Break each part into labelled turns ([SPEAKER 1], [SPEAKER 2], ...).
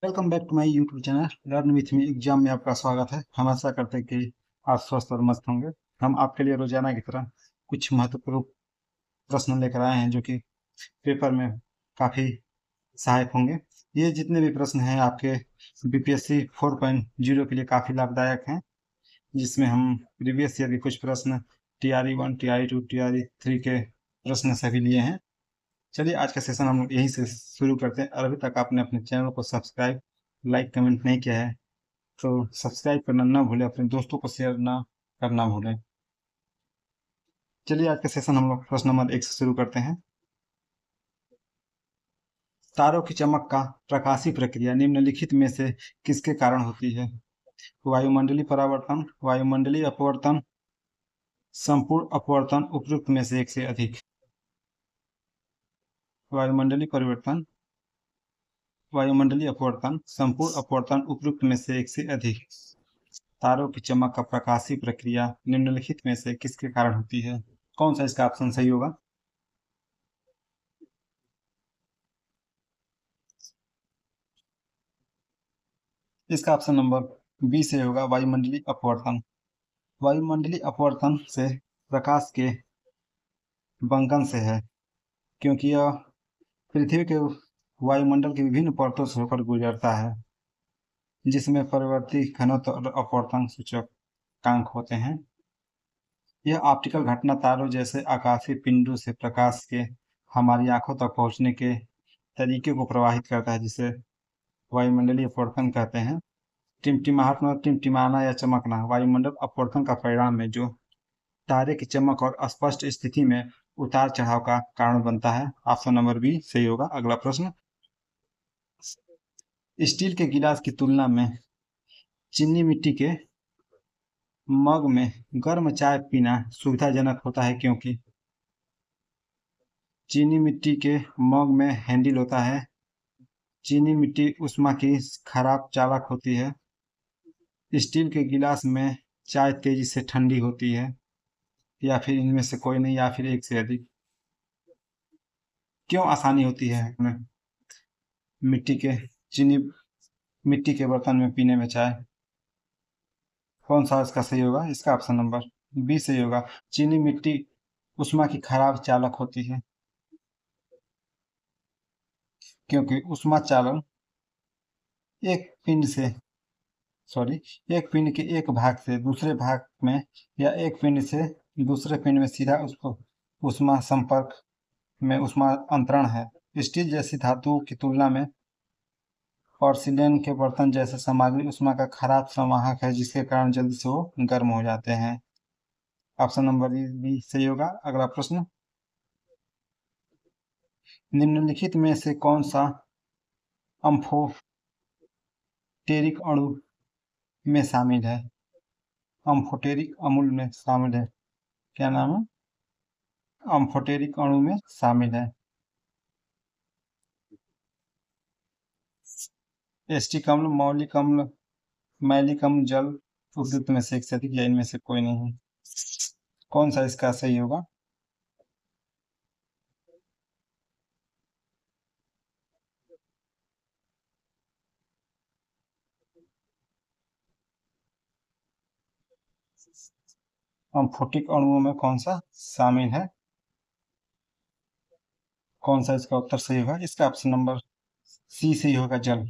[SPEAKER 1] Welcome back to my YouTube channel learn with me exam में आपका स्वागत है। हम आशा करते हैं कि आप स्वस्थ और मस्त होंगे। हम आपके लिए रोजाना की तरह कुछ महत्वपूर्ण प्रश्न लेकर आए हैं जो कि पेपर में काफ़ी सहायक होंगे। ये जितने भी प्रश्न हैं आपके बीपीएससी 4.0 के लिए काफ़ी लाभदायक हैं, जिसमें हम प्रीवियस ईयर के कुछ प्रश्न TRE 1 TRE 2 TRE 3 के प्रश्न सभी लिए हैं। चलिए आज का सेशन हम लोग यहीं से शुरू करते हैं। और अभी तक आपने अपने चैनल को सब्सक्राइब लाइक कमेंट नहीं किया है तो सब्सक्राइब करना ना भूलें, अपने दोस्तों को शेयर ना करना भूलें। चलिए आज का सेशन हम लोग प्रश्न नंबर 1 से शुरू करते हैं। तारों की चमक का प्रकाशीय प्रक्रिया निम्नलिखित में से किसके कारण होती है? वायुमंडलीय परावर्तन, वायुमंडलीय अपवर्तन, संपूर्ण अपवर्तन, उपयुक्त में से एक से अधिक। वायुमंडलीय परिवर्तन, वायुमंडलीय अपवर्तन, संपूर्ण अपवर्तन, उपयुक्त में से एक से अधिक। तारों की चमक का प्रकाशीय प्रक्रिया निम्नलिखित में से किसके कारण होती है? कौन सा इसका ऑप्शन सही होगा? इसका ऑप्शन नंबर बी से होगा, वायुमंडलीय अपवर्तन। वायुमंडलीय अपवर्तन से प्रकाश के बंकन से है, क्योंकि यह पृथ्वी के वायुमंडल की विभिन्न परतों से होकर गुजरता है, जिसमें परिवर्ती घनत्व और अपवर्तन सूचकांक होते हैं। यह ऑप्टिकल घटना तारों जैसे आकाशीय पिंडों से प्रकाश के हमारी आंखों तक पहुंचने के तरीके को प्रभावित करता है, जिसे वायुमंडलीय अपवर्तन कहते हैं। टिमटिमाहट मतलब टिमटिमाना या चमकना वायुमंडल अपवर्तन का परिणाम है, जो तारे की चमक और स्पष्ट स्थिति में उतार चढ़ाव का कारण बनता है। ऑप्शन नंबर बी सही होगा। अगला प्रश्न, स्टील के गिलास की तुलना में चीनी मिट्टी के मग में गर्म चाय पीना सुविधाजनक होता है, क्योंकि चीनी मिट्टी के मग में हैंडल होता है। चीनी मिट्टी ऊष्मा की खराब चालक होती है। स्टील के गिलास में चाय तेजी से ठंडी होती है। या फिर इनमें से कोई नहीं, या फिर एक से अधिक। क्यों आसानी होती है हमें मिट्टी के चीनी मिट्टी के बर्तन में पीने में चाय? कौन सा इसका सही होगा? इसका ऑप्शन नंबर बी सही होगा। चीनी मिट्टी ऊष्मा की खराब चालक होती है, क्योंकि ऊष्मा चालन एक पिंड से सॉरी एक पिंड के एक भाग से दूसरे भाग में, या एक पिंड से दूसरे पिंड में सीधा उसको ऊष्मा संपर्क में ऊष्मा अंतरण है। स्टील जैसी धातुओं की तुलना में पोर्सिलेन के बर्तन जैसे सामग्री ऊष्मा का खराब संवाहक है, जिसके कारण जल्दी से वो गर्म हो जाते हैं। ऑप्शन नंबर बी सही होगा। अगला प्रश्न, निम्नलिखित में से कौन सा अम्फोटेरिक अणु में शामिल है? अम्फोटेरिक अम्ल में शामिल है। क्या नाम है? अम्फोटेरिक अणु में शामिल है। एस्टिक अम्ल, मौलिक अम्ल, मैलिक अम्ल, जल, उपयुक्त में से एक से अधिक, या इनमें से कोई नहीं। कौन सा इसका सही होगा? अम्फोटिक अणुओं में कौन सा शामिल है? कौन सा इसका उत्तर सही होगा? इसका ऑप्शन नंबर सी सही होगा, जल।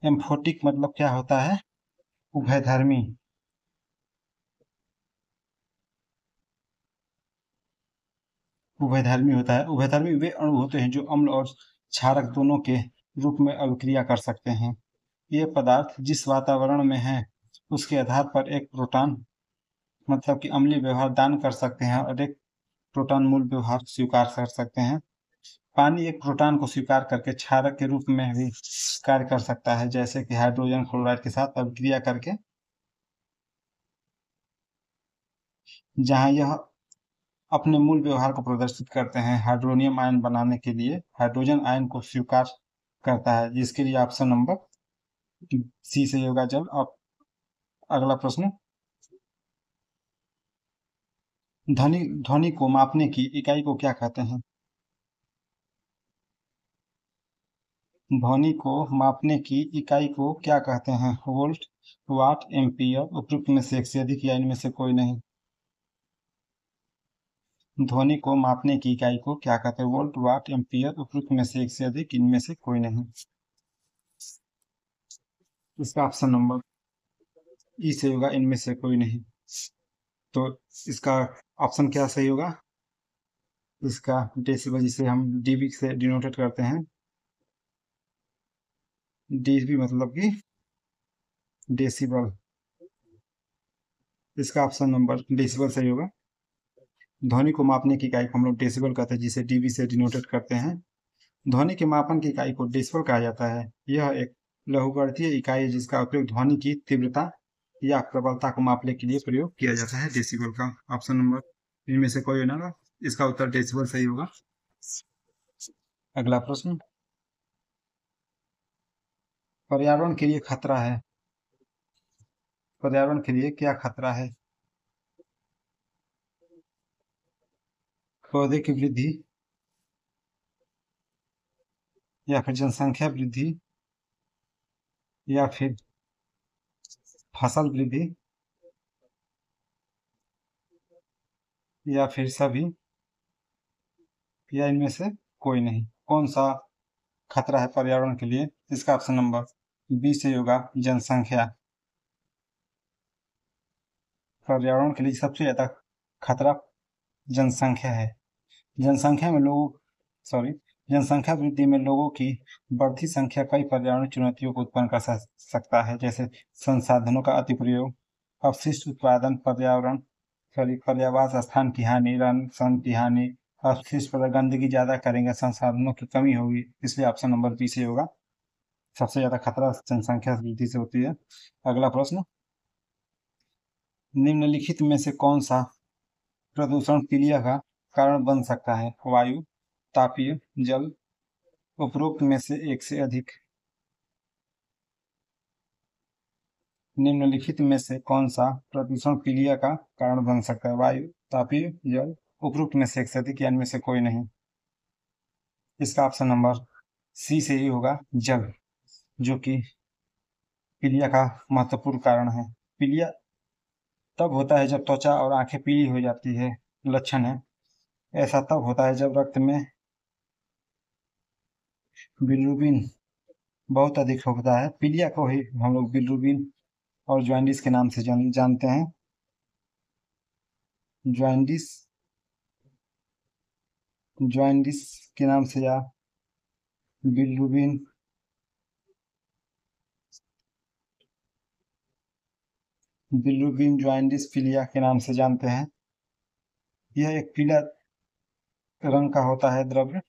[SPEAKER 1] एम्फोटिक मतलब क्या होता है? उभयधर्मी। उभयधर्मी होता है। उभयधर्मी वे अणु होते हैं जो अम्ल और क्षारक दोनों के रूप में अभिक्रिया कर सकते हैं। ये पदार्थ जिस वातावरण में है उसके आधार पर एक प्रोटॉन मतलब कि अम्लीय व्यवहार दान कर सकते हैं, और एक प्रोटॉन मूल व्यवहार स्वीकार कर सकते हैं। पानी एक प्रोटॉन को स्वीकार करके क्षारक के रूप में भी कार्य कर सकता है, जैसे कि हाइड्रोजन क्लोराइड के साथ अभिक्रिया करके, जहां यह अपने मूल व्यवहार को प्रदर्शित करते हैं। हाइड्रोनियम आयन बनाने के लिए हाइड्रोजन आयन को स्वीकार करता है, जिसके लिए ऑप्शन नंबर सी से होगा, जल। अब अगला प्रश्न, ध्वनि ध्वनि को मापने की इकाई को क्या कहते हैं? ध्वनि को मापने की इकाई को क्या कहते हैं? वोल्ट, वाट, एम्पीयर, उपयुक्त में से एक से अधिक या इनमें से कोई नहीं। ध्वनि को मापने की इकाई को क्या कहते हैं? वोल्ट, वाट, एम्पीयर, उपयुक्त में से एक से अधिक, इनमें से कोई नहीं। इसका ऑप्शन नंबर ई से होगा, इनमें से कोई नहीं। तो इसका ऑप्शन क्या सही होगा? इसका डेसिबल, जिसे हम डीबी से डिनोटेड करते हैं, डीबी मतलब कि डेसिबल। इसका ऑप्शन नंबर डेसिबल सही होगा। ध्वनि को मापने की इकाई को हम लोग डेसिबल कहते हैं, जिसे डीबी से डिनोटेड करते हैं। ध्वनि के मापन की इकाई को डेसिबल कहा जाता है। यह एक लघुगणकीय इकाई है जिसका उपयोग ध्वनि की तीव्रता या प्रबलता को मापने के लिए प्रयोग किया जाता है, डेसिबल का। ऑप्शन नंबर इनमें से कोई ना, इसका उत्तर डेसिबल सही होगा। अगला प्रश्न, पर्यावरण के लिए खतरा है। पर्यावरण के लिए क्या खतरा है? पौधे की वृद्धि, या फिर जनसंख्या वृद्धि, या फिर फसल वृद्धि, या फिर सभी, या इनमें से कोई नहीं। कौन सा खतरा है पर्यावरण के लिए? इसका ऑप्शन नंबर बी से होगा, जनसंख्या। पर्यावरण के लिए सबसे ज्यादा खतरा जनसंख्या है। जनसंख्या में लोगों सॉरी जनसंख्या वृद्धि में लोगों की बढ़ती संख्या कई पर्यावरण चुनौतियों को उत्पन्न कर सकता है, जैसे संसाधनों का अतिप्रयोग, अपशिष्ट उत्पादन, पर्यावास स्थान की हानि, रन सन की हानि, अपशिष्ट पर गंदगी ज्यादा करेंगे, संसाधनों की कमी होगी। इसलिए ऑप्शन नंबर बी से होगा। सबसे ज्यादा खतरा जनसंख्या वृद्धि से होती है। अगला प्रश्न, निम्नलिखित में से कौन सा प्रदूषण पीलिया का कारण बन सकता है? वायु, तापीय, जल, उपरोक्त में से एक से अधिक। निम्नलिखित में से कौन सा प्रदूषण पीलिया का कारण बन सकता है? वायु, तापीय, जल, उपरोक्त में से एक से अधिक या इनमें से कोई नहीं। इसका ऑप्शन नंबर सी से ही होगा, जल, जो कि पीलिया का महत्वपूर्ण कारण है। पीलिया तब होता है जब त्वचा और आंखें पीली हो जाती है, लक्षण है। ऐसा तब होता है जब रक्त में बिलिरुबिन बहुत अधिक होता है। पीलिया को ही हम लोग बिलिरुबिन और जॉन्डिस के नाम से जानते हैं। जॉन्डिस जॉन्डिस के नाम से, या बिलिरुबिन बिलिरुबिन जॉन्डिस पीलिया के नाम से जानते हैं। यह एक पीला रंग का होता है द्रव्य।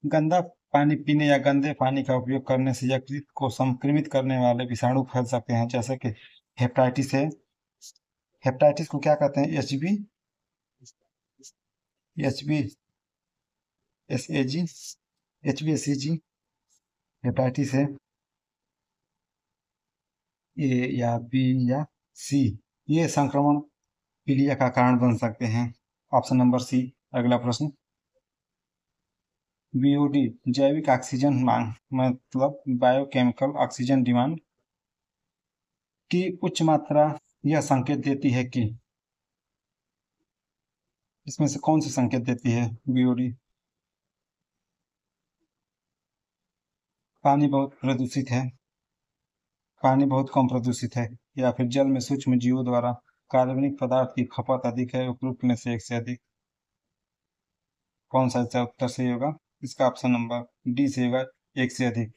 [SPEAKER 1] गंदा पानी पीने या गंदे पानी का उपयोग करने से यकृत को संक्रमित करने वाले विषाणु फैल सकते हैं, जैसे कि हेपेटाइटिस है। हेपेटाइटिस को क्या कहते हैं? H B S A G HbScG hepatitis है। ए या बी या सी, ये संक्रमण पीलिया का कारण बन सकते हैं। Option number C. अगला प्रश्न, बीओडी जैविक ऑक्सीजन मांग, मतलब बायोकेमिकल ऑक्सीजन डिमांड की उच्च मात्रा यह संकेत देती है कि, इसमें से कौन सी संकेत देती है बीओडी? पानी बहुत प्रदूषित है, पानी बहुत कम प्रदूषित है, या फिर जल में सूक्ष्म जीवों द्वारा कार्बनिक पदार्थ की खपत अधिक है, उपरोक्त में से एक से अधिक। कौन सा इसका उत्तर सही होगा? इसका ऑप्शन नंबर डी से होगा, एक से अधिक।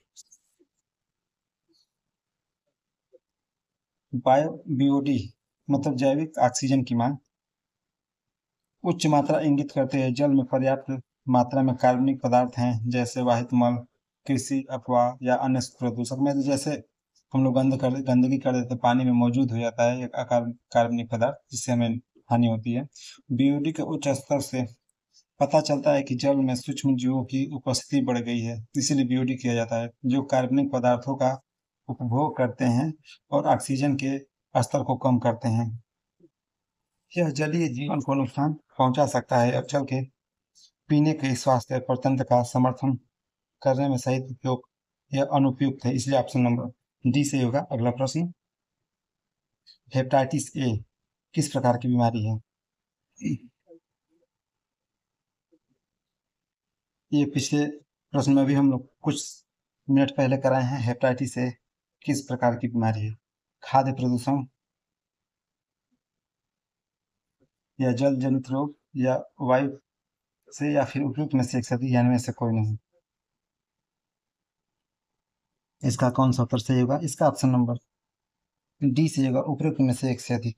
[SPEAKER 1] बायो बीओडी मतलब जैविक ऑक्सीजन की मांग उच्च मात्रा इंगित करते हैं जल में पर्याप्त मात्रा में कार्बनिक पदार्थ हैं, जैसे वाहित मल, कृषि अपवाह या अन्य प्रदूषक में। जैसे हम लोग गंदगी कर देते, पानी में मौजूद हो जाता है एक कार्बनिक पदार्थ, जिससे हमें हानि होती है। बीओडी के उच्च स्तर से पता चलता है कि जल में सूक्ष्म जीवों की उपस्थिति बढ़ गई है, इसीलिए बीओडी किया जाता है, जो कार्बनिक पदार्थों का उपभोग करते हैं और ऑक्सीजन के स्तर को कम करते हैं। यह जलीय जीवन को नुकसान पहुंचा सकता है और जल के पीने के स्वास्थ्य और तंत्र का समर्थन करने में सही उपयोग यह अनुपयुक्त है, इसलिए ऑप्शन नंबर डी सही होगा। अगला प्रश्न, हेपेटाइटिस ए किस प्रकार की बीमारी है? ये पिछले प्रश्न में भी हम लोग कुछ मिनट पहले कराए हैं। हेपेटाइटिस ए किस प्रकार की बीमारी है? खाद्य प्रदूषण या जल जनित रोग या वायु से या फिर उपयुक्त में से एक सदी, यानी में से कोई नहीं। इसका कौन सा उत्तर सही होगा? इसका ऑप्शन नंबर डी सही होगा, उपयुक्त में से एक से अधिक।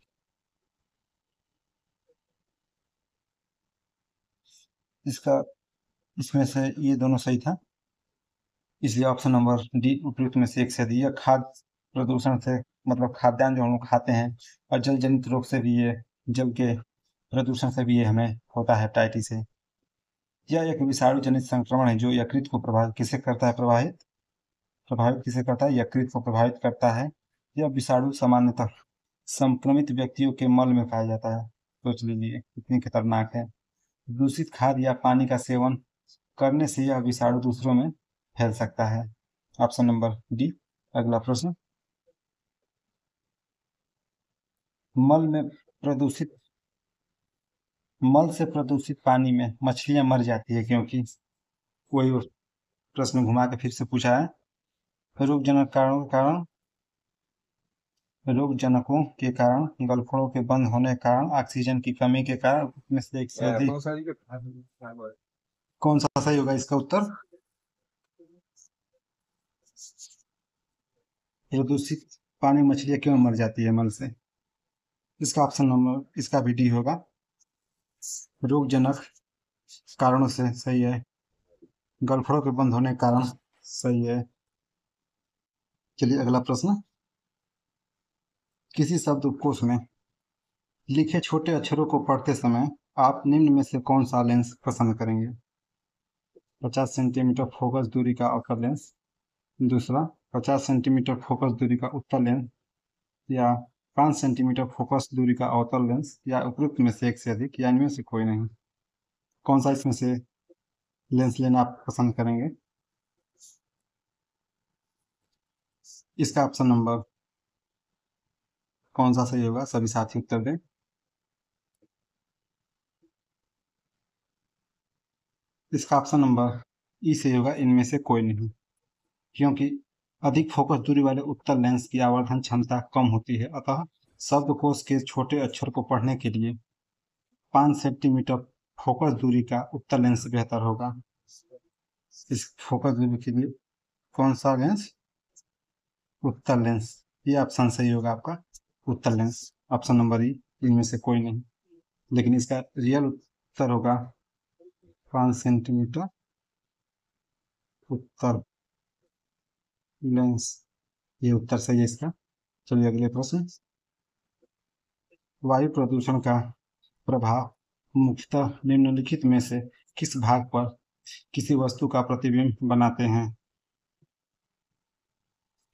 [SPEAKER 1] इसका इसमें से ये दोनों सही था, इसलिए ऑप्शन नंबर डी उपयुक्त में से एक से अधिक। यह खाद्य प्रदूषण से मतलब खाद्यान्न जो हम लोग खाते हैं और जल जनित रोग से भी ये, जल के प्रदूषण से भी ये हमें होता है हेपेटाइटिस ए। यह एक विषाणु जनित संक्रमण है जो यकृत को प्रभावित किसे करता है? प्रभावित किसे करता है? यकृत को प्रभावित करता है। यह विषाणु सामान्यतः संक्रमित व्यक्तियों के मल में पाया जाता है। सोच लीजिए कितनी खतरनाक है। दूषित खाद्य या पानी का सेवन करने से यह विषाणु दूसरों में फैल सकता है। Option number D. अगला प्रश्न, मल में प्रदूषित मल से प्रदूषित पानी में मछलियां मर जाती है क्योंकि, वही प्रश्न घुमा के फिर से पूछा है। रोगजनक कारणों के कारण रोगजनकों के कारण, गलफड़ों के बंद होने के कारण, ऑक्सीजन की कमी के कारण, में से एक से अधिक। कौन सा सही होगा इसका उत्तर? प्रदूषित पानी मछलियां क्यों मर जाती है मल से? इसका ऑप्शन नंबर इसका भी डी होगा, रोगजनक कारणों से सही है। गलफड़ों के बंद होने के कारण सही है। चलिए अगला प्रश्न, किसी शब्दकोश में लिखे छोटे अक्षरों को पढ़ते समय आप निम्न में से कौन सा लेंस पसंद करेंगे? 50 सेंटीमीटर फोकस दूरी का अवतल लेंस, दूसरा 50 सेंटीमीटर फोकस दूरी का उत्तल लेंस, या 5 सेंटीमीटर फोकस दूरी का अवतल लेंस, या उपयुक्त में से एक से अधिक, या इनमें से कोई नहीं। कौन सा इसमें से लेंस लेना आप पसंद करेंगे? इसका ऑप्शन नंबर कौन सा सही होगा? सभी साथी उत्तर दें। इसका ऑप्शन नंबर ई सही होगा, इनमें से कोई नहीं, क्योंकि अधिक फोकस दूरी वाले उत्तल लेंस की आवर्धन क्षमता कम होती है, अतः शब्दकोश के छोटे अक्षर को पढ़ने के लिए 5 सेंटीमीटर फोकस दूरी का उत्तल लेंस बेहतर होगा। इस फोकस दूरी के लिए कौन सा लेंस? उत्तल लेंस। ये ऑप्शन सही होगा आपका, उत्तल लेंस, ऑप्शन नंबर ई, इनमें से कोई नहीं। लेकिन इसका रियल उत्तर होगा 5 सेंटीमीटर उत्तल लेंस। ये उत्तर सही है इसका। चलिए अगले प्रश्न, वायु प्रदूषण का प्रभाव मुख्यतः निम्नलिखित में से किस भाग पर किसी वस्तु का प्रतिबिंब बनाते हैं?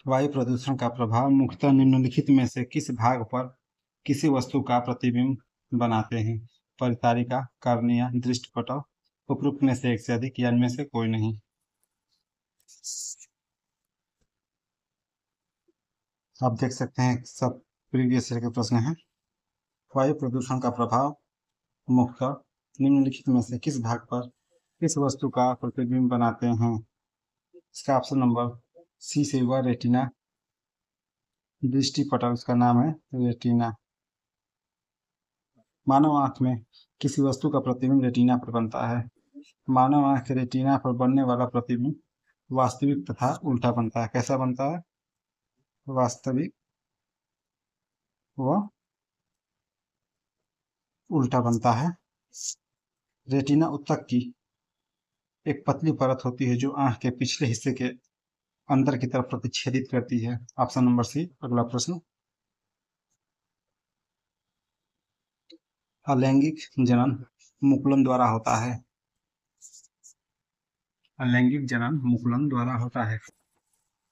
[SPEAKER 1] वायु प्रदूषण का प्रभाव मुख्यतः निम्नलिखित में से किस भाग पर किसी वस्तु का प्रतिबिंब बनाते हैं? परितारिका, कार्निया, दृष्टिपटल, उपरोक्त में से एक से अधिक, या इनमें से कोई नहीं। आप देख सकते हैं सब प्रीवियस ईयर के प्रश्न हैं। वायु प्रदूषण का प्रभाव मुख्यतः निम्नलिखित में से किस भाग पर किस वस्तु का प्रतिबिंब बनाते हैं? इसका ऑप्शन नंबर सी से हुआ, रेटिना। दृष्टिपटल उसका नाम है, रेटिना। मानव आंख में किसी वस्तु का प्रतिबिंब रेटिना पर बनता है। मानव आंख के रेटिना पर बनने वाला प्रतिबिंब वास्तविक तथा उल्टा बनता है। कैसा बनता है? वास्तविक व उल्टा बनता है। रेटिना उत्तक की एक पतली परत होती है जो आंख के पिछले हिस्से के अंदर की तरफ प्रतिच्छेदित करती है। Option number C. अगला प्रश्न, अलैंगिक जनन मुकुलन द्वारा होता है। अलैंगिक जनन मुकुलन द्वारा होता है।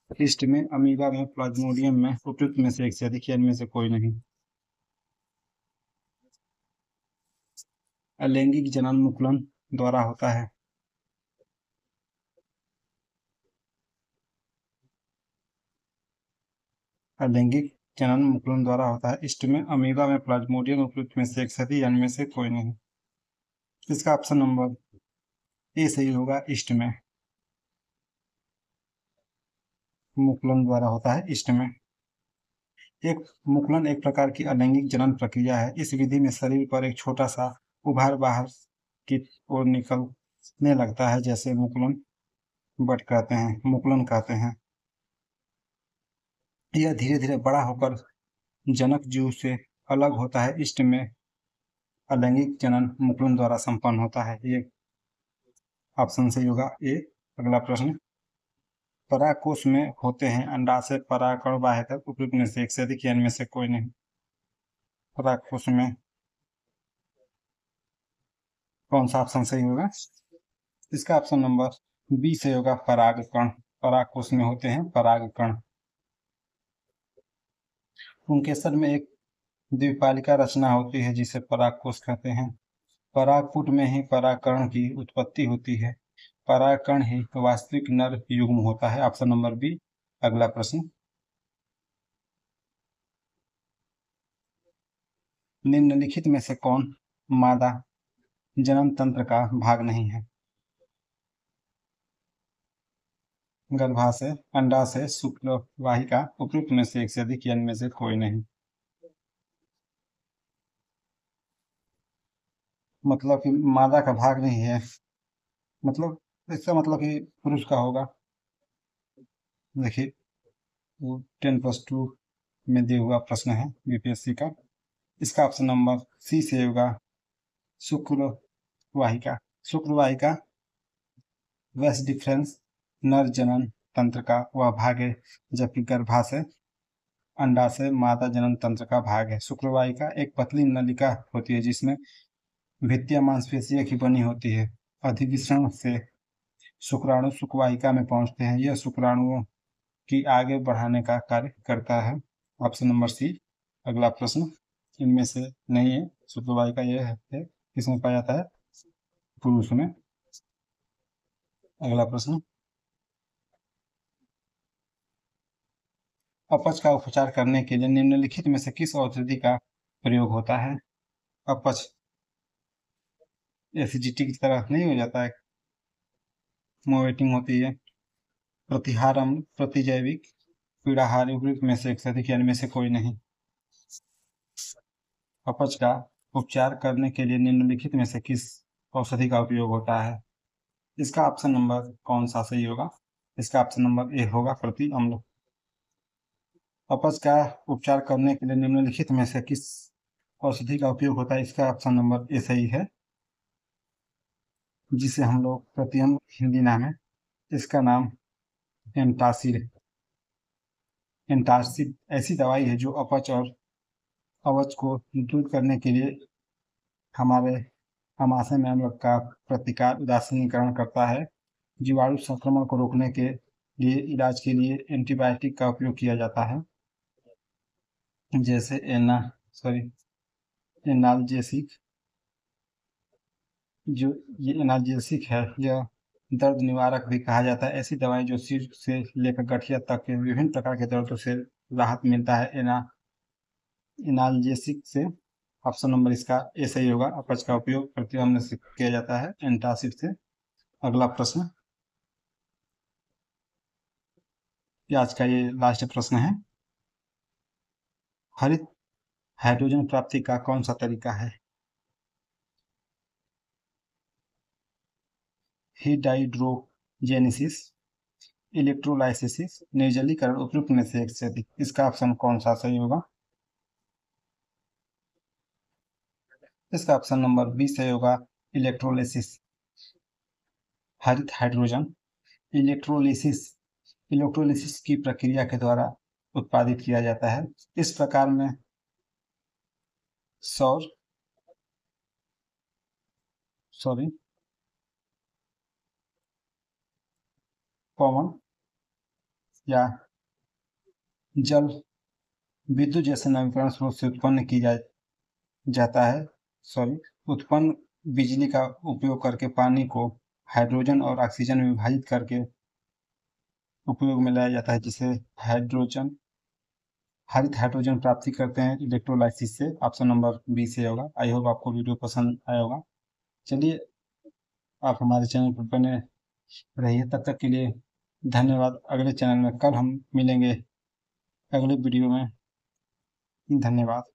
[SPEAKER 1] लिस्ट में अमीबा में, प्लाज्मोडियम में, उपयुक्त में से एक से अधिक, या इनमें से कोई नहीं। अलैंगिक जनन मुकुलन द्वारा होता है। अलैंगिक जनन मुकुलन द्वारा होता है। इष्ट में अमीबा में प्लाज्मोडियम उपयुक्त में से एक सदी, यानी में से कोई नहीं। इसका ऑप्शन नंबर ए सही होगा। इष्ट में मुकुलन द्वारा होता है। इष्ट में एक मुकुलन एक प्रकार की अलैंगिक जनन प्रक्रिया है। इस विधि में शरीर पर एक छोटा सा उभार बाहर की ओर निकलने लगता है, जैसे मुकुलन कहते हैं। यह धीरे धीरे बड़ा होकर जनक जीव से अलग होता है। इष्ट में अलैंगिक जनन मुकुलन द्वारा संपन्न होता है। ये ऑप्शन सही होगा ए। अगला प्रश्न, परागकोश में होते हैं अंडाशय, परागकण, बाह्यक, उपयुक्त में से एक से अधिक, या इनमें से कोई नहीं। परागकोश में कौन सा ऑप्शन सही होगा? इसका ऑप्शन नंबर बी सही होगा। परागकण। परागकोश में होते हैं परागकण। पुंकेसर में एक द्विपालिका रचना होती है जिसे परागकोश कहते हैं। परागपुट में ही परागकण की उत्पत्ति होती है। परागकण ही वास्तविक नर युग्म होता है। Option number B. अगला प्रश्न, निम्नलिखित में से कौन मादा जनन तंत्र का भाग नहीं है? गर्भाशय, अंडाशय, शुक्लवाहिका, उपयुक्त में से एक से अधिक, या इनमें से कोई नहीं। मतलब कि मादा का भाग नहीं है, मतलब इसका मतलब कि पुरुष का होगा। देखिए, वो 10+2 में दिया हुआ प्रश्न है बीपीएससी का। इसका ऑप्शन नंबर सी से होगा। शुक्लवाहिका। शुक्लवाहिका वेस्ट डिफरेंस नर जनन तंत्र का वह भाग है, जबकि गर्भाशय अंडाशय मादा जनन तंत्र का भाग है। शुक्लवाहिका एक पतली नलिका होती है जिसमें भित्तियां मांसपेशियों की बनी होती है। अधिविषण से शुक्राणु शुक्लवाहिका में पहुंचते हैं। यह शुक्राणुओं की आगे बढ़ाने का कार्य करता है। Option number C. अगला प्रश्न, इनमें से नहीं है। शुक्लवाहिका यह है किसमें पाया जाता है? पुरुष में। अगला प्रश्न, अपच का उपचार करने के लिए निम्नलिखित में से किस औषधि का प्रयोग होता है? अपच एसिडिटी की तरह नहीं हो जाता है, वोमिटिंग होती है। प्रतिहारम, प्रतिजैविक, पीड़ाहारी, उपयुक्त में से एक से अधिक, या इनमें से कोई नहीं। अपच का उपचार करने के लिए निम्नलिखित में से किस औषधि का उपयोग होता है? इसका ऑप्शन नंबर कौन सा सही होगा? इसका ऑप्शन नंबर ए होगा, प्रति अम्ल। अपच का उपचार करने के लिए निम्नलिखित में से किस औषधि का उपयोग होता है? इसका ऑप्शन नंबर ए सही है, जिसे हम लोग प्रतिअम्ल हिंदी नाम है। इसका नाम एंटासिड। एंटासिड ऐसी दवाई है जो अपच और अवच को दूर करने के लिए हमारे आमाशय में अम्ल का प्रतिकार उदासीनीकरण करता है। जीवाणु संक्रमण को रोकने के लिए इलाज के लिए एंटीबायोटिक का उपयोग किया जाता है, जैसे एनाल्जेसिक। जो ये एनाल्जेसिक है, यह दर्द निवारक भी कहा जाता है। ऐसी दवाई जो सिर से लेकर गठिया तक के विभिन्न प्रकार के दर्दों से राहत मिलता है एनाल्जेसिक से। ऑप्शन नंबर इसका ए सही होगा। अपच का उपयोग प्रतिअम्ल से किया जाता है, एंटासिड से। अगला प्रश्न, आज का ये लास्ट प्रश्न है। हरित हाइड्रोजन प्राप्ति का कौन सा तरीका है? हाइड्रोजेनेसिस, इलेक्ट्रोलाइसिस, निर्जलीकरण, उपयुक्त में से एक से अधिक। इसका ऑप्शन कौन सा सही होगा? इसका ऑप्शन नंबर बी सही होगा, इलेक्ट्रोलाइसिस। हरित हाइड्रोजन इलेक्ट्रोलिसिस इलेक्ट्रोलिसिस की प्रक्रिया के द्वारा उत्पादित किया जाता है। इस प्रकार में सौर सॉरी पवन या जल विद्युत जैसे नवीकरण स्रोत से उत्पन्न की जाता है। उत्पन्न बिजली का उपयोग करके पानी को हाइड्रोजन और ऑक्सीजन में विभाजित करके उपयोग में लाया जाता है, जिसे हाइड्रोजन हरित हाइड्रोजन प्राप्ति करते हैं इलेक्ट्रोलाइसिस से। ऑप्शन नंबर बी से होगा। आई होप आपको वीडियो पसंद आया होगा। चलिए, आप हमारे चैनल पर बने रहिए। तब तक के लिए धन्यवाद। अगले चैनल में कल हम मिलेंगे अगले वीडियो में। धन्यवाद।